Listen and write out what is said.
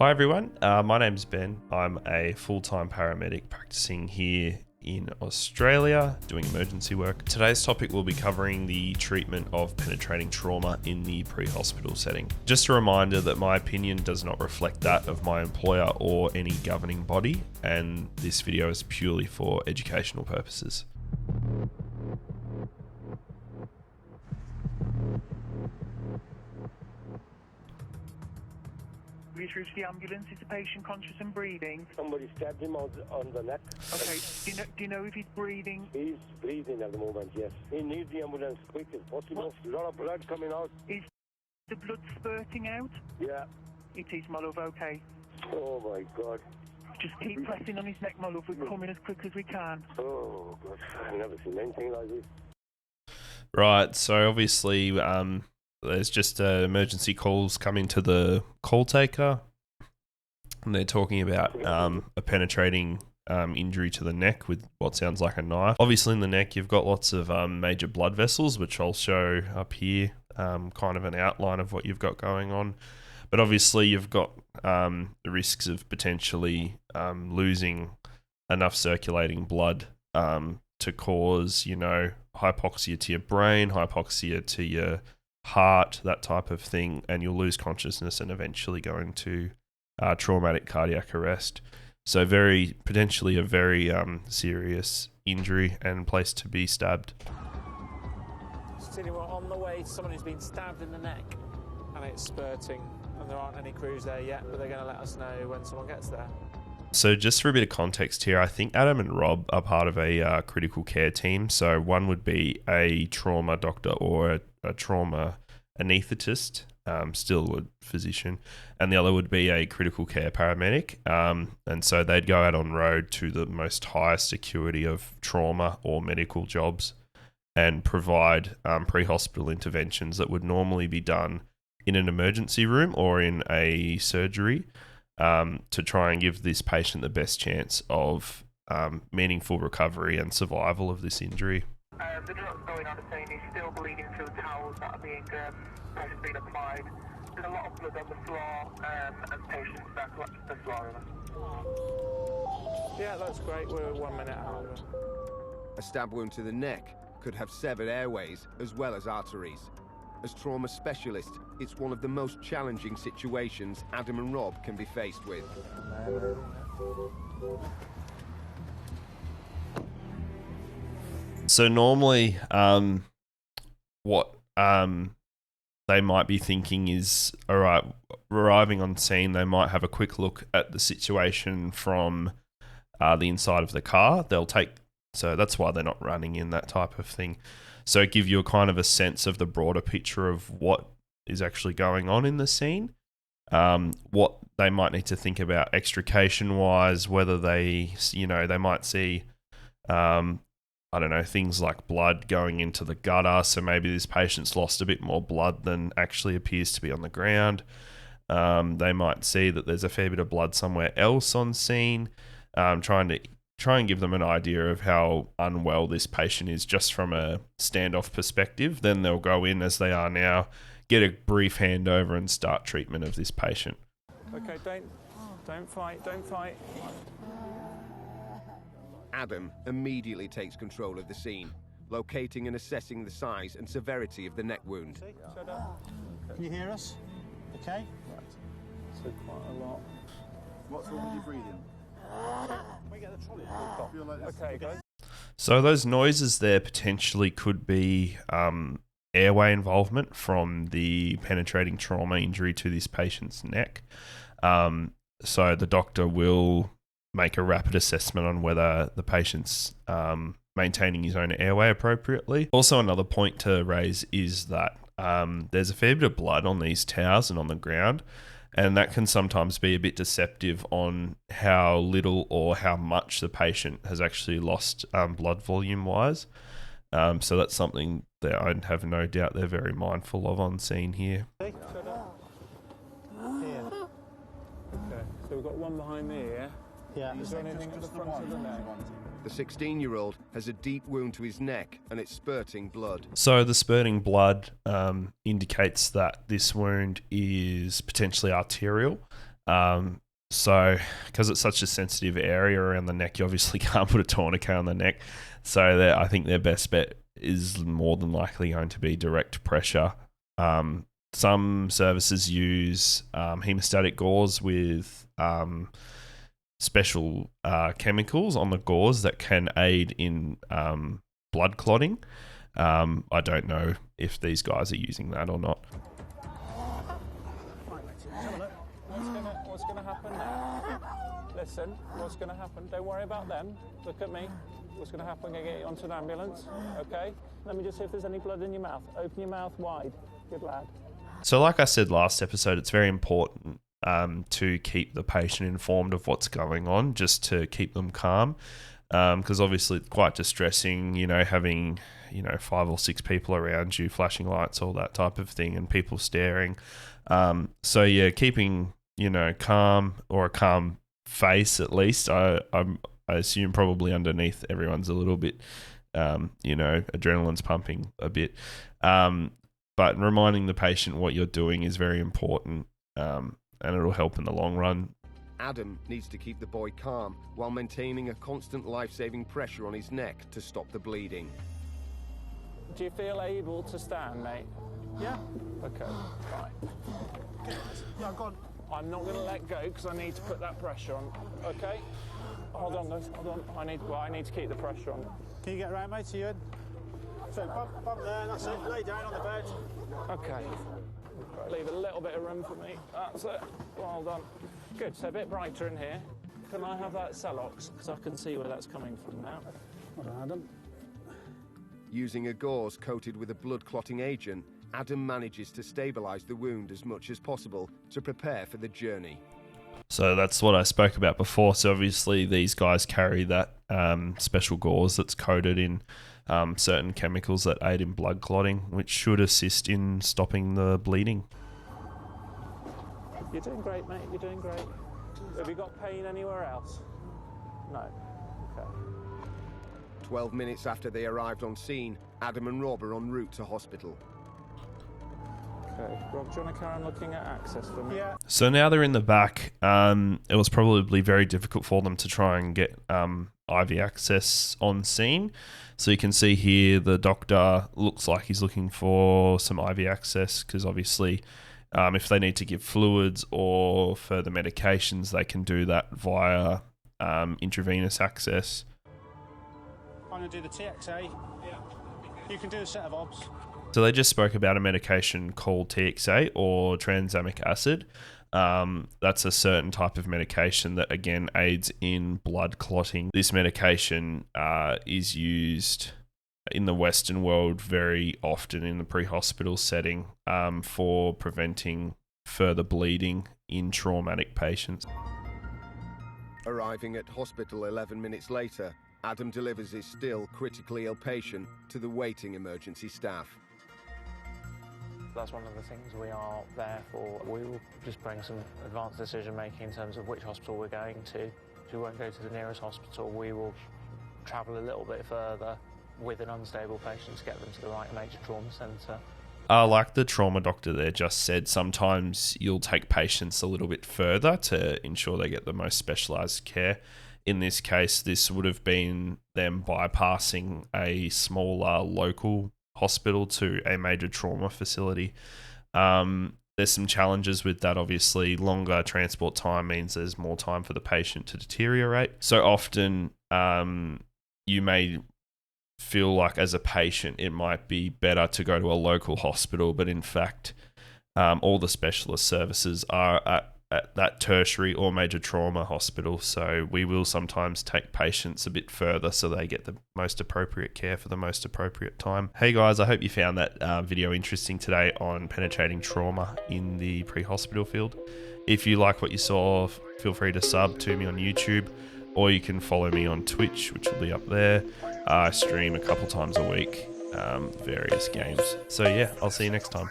Hi everyone, my name's Ben. I'm a full-time paramedic practicing here in Australia doing emergency work. Today's topic will be covering the treatment of penetrating trauma in the pre-hospital setting. Just a reminder that my opinion does not reflect that of my employer or any governing body, and this video is purely for educational purposes. We've reached the ambulance. Is the patient conscious and breathing? Somebody stabbed him on the neck. Okay. Do you know if he's breathing? He's breathing at the moment, yes. He needs the ambulance quick as possible. A lot of blood coming out. Is the blood spurting out? Yeah. It is, my love. Okay. Oh my God. Just keep pressing on his neck, my love. We're coming as quick as we can. Oh God, I've never seen anything like this. Right, so obviously there's just emergency calls coming to the call taker, and they're talking about a penetrating injury to the neck with what sounds like a knife. Obviously in the neck you've got lots of major blood vessels, which I'll show up here, kind of an outline of what you've got going on. But obviously you've got the risks of potentially losing enough circulating blood to cause, hypoxia to your brain, hypoxia to your heart, that type of thing, and you'll lose consciousness and eventually go into traumatic cardiac arrest. So potentially a very serious injury and place to be stabbed. We're on the way to someone who's been stabbed in the neck and it's spurting, and there aren't any crews there yet, but they're going to let us know when someone gets there. So just for a bit of context here, I think Adam and Rob are part of a critical care team. So one would be a trauma doctor or a trauma anaesthetist, still a physician, and the other would be a critical care paramedic. And so they'd go out on road to the most highest security of trauma or medical jobs and provide pre-hospital interventions that would normally be done in an emergency room or in a surgery, to try and give this patient the best chance of meaningful recovery and survival of this injury. The drug's going on the scene. He's still bleeding through towels that are being applied. There's a lot of blood on the floor, and patients back up the floor. Yeah, that's great. We're 1 minute out. A stab wound to the neck could have severed airways as well as arteries. As trauma specialists, it's one of the most challenging situations Adam and Rob can be faced with. So normally, what they might be thinking is, all right, arriving on scene, they might have a quick look at the situation from the inside of the car. So that's why they're not running in, that type of thing. So give you a kind of a sense of the broader picture of what is actually going on in the scene. What they might need to think about extrication-wise, whether they might see, things like blood going into the gutter. So maybe this patient's lost a bit more blood than actually appears to be on the ground. They might see that there's a fair bit of blood somewhere else on scene, try and give them an idea of how unwell this patient is just from a standoff perspective. Then they'll go in as they are now, get a brief handover and start treatment of this patient. Okay, don't fight. Adam immediately takes control of the scene, locating and assessing the size and severity of the neck wound. Can you hear us? Okay? Right. So quite a lot. What's wrong with your breathing? We get the trolley. Okay, guys. So those noises there potentially could be airway involvement from the penetrating trauma injury to this patient's neck. So the doctor will make a rapid assessment on whether the patient's maintaining his own airway appropriately. Also, another point to raise is that there's a fair bit of blood on these towels and on the ground, and that can sometimes be a bit deceptive on how little or how much the patient has actually lost blood volume-wise. So that's something that I have no doubt they're very mindful of on scene here. Here. Okay, so we've got one behind me here. Yeah. Is there anything at the front of the neck? The 16-year-old has a deep wound to his neck and it's spurting blood. So the spurting blood indicates that this wound is potentially arterial. So, because it's such a sensitive area around the neck, you obviously can't put a tourniquet on the neck. So, I think their best bet is more than likely going to be direct pressure. Some services use hemostatic gauze with special chemicals on the gauze that can aid in blood clotting. I don't know if these guys are using that or not. What's going to happen now? Listen, what's going to happen? Don't worry about them. Look at me. What's going to happen? I'm going to get you onto an ambulance. Okay? Let me just see if there's any blood in your mouth. Open your mouth wide. Good lad. So like I said last episode, it's very important to keep the patient informed of what's going on, just to keep them calm. Because obviously it's quite distressing, having, 5 or 6 people around you, flashing lights, all that type of thing, and people staring. So yeah, keeping, calm, or a calm face at least. I assume probably underneath everyone's a little bit, adrenaline's pumping a bit. But reminding the patient what you're doing is very important, and it'll help in the long run. Adam needs to keep the boy calm while maintaining a constant life-saving pressure on his neck to stop the bleeding. Do you feel able to stand, mate? Yeah? Okay, right. Yeah, go on. I'm not going to let go because I need to put that pressure on, okay? Hold on, guys, hold on. I need to keep the pressure on. Can you get around, mate, to you? So, bump there, that's it. Lay down on the bed. Okay. Leave a little bit of room for me. That's it. Well done. Good, so a bit brighter in here. Can I have that Celox? Because I can see where that's coming from now. Hold on, Adam. Using a gauze coated with a blood-clotting agent, Adam manages to stabilise the wound as much as possible to prepare for the journey. So that's what I spoke about before. So obviously these guys carry that special gauze that's coated in certain chemicals that aid in blood clotting, which should assist in stopping the bleeding. You're doing great, mate. You're doing great. Have you got pain anywhere else? No. Okay. 12 minutes after they arrived on scene, Adam and Rob are en route to hospital. Okay. Rob, do you want to carry on looking at access for me? Yeah. So now they're in the back. It was probably very difficult for them to try and get IV access on scene. So you can see here the doctor looks like he's looking for some IV access, because obviously if they need to give fluids or further medications, they can do that via intravenous access. I'm going to do the TXA. Yeah. You can do a set of obs. So they just spoke about a medication called TXA, or tranexamic acid. That's a certain type of medication that, again, aids in blood clotting. This medication is used in the Western world very often in the pre-hospital setting for preventing further bleeding in traumatic patients. Arriving at hospital 11 minutes later, Adam delivers his still critically ill patient to the waiting emergency staff. That's one of the things we are there for. We will just bring some advanced decision making in terms of which hospital we're going to. We won't go to the nearest hospital. We will travel a little bit further with an unstable patient to get them to the right major trauma centre. Like the trauma doctor there just said, sometimes you'll take patients a little bit further to ensure they get the most specialised care. In this case, this would have been them bypassing a smaller local hospital to a major trauma facility. There's some challenges with that, obviously. Longer transport time means there's more time for the patient to deteriorate. So often you may feel like as a patient it might be better to go to a local hospital, but in fact all the specialist services are at that tertiary or major trauma hospital. So we will sometimes take patients a bit further so they get the most appropriate care for the most appropriate time. Hey guys, I hope you found that video interesting today on penetrating trauma in the pre-hospital field. If you like what you saw, feel free to sub to me on YouTube, or you can follow me on Twitch, which will be up there. I stream a couple times a week, various games. So yeah, I'll see you next time.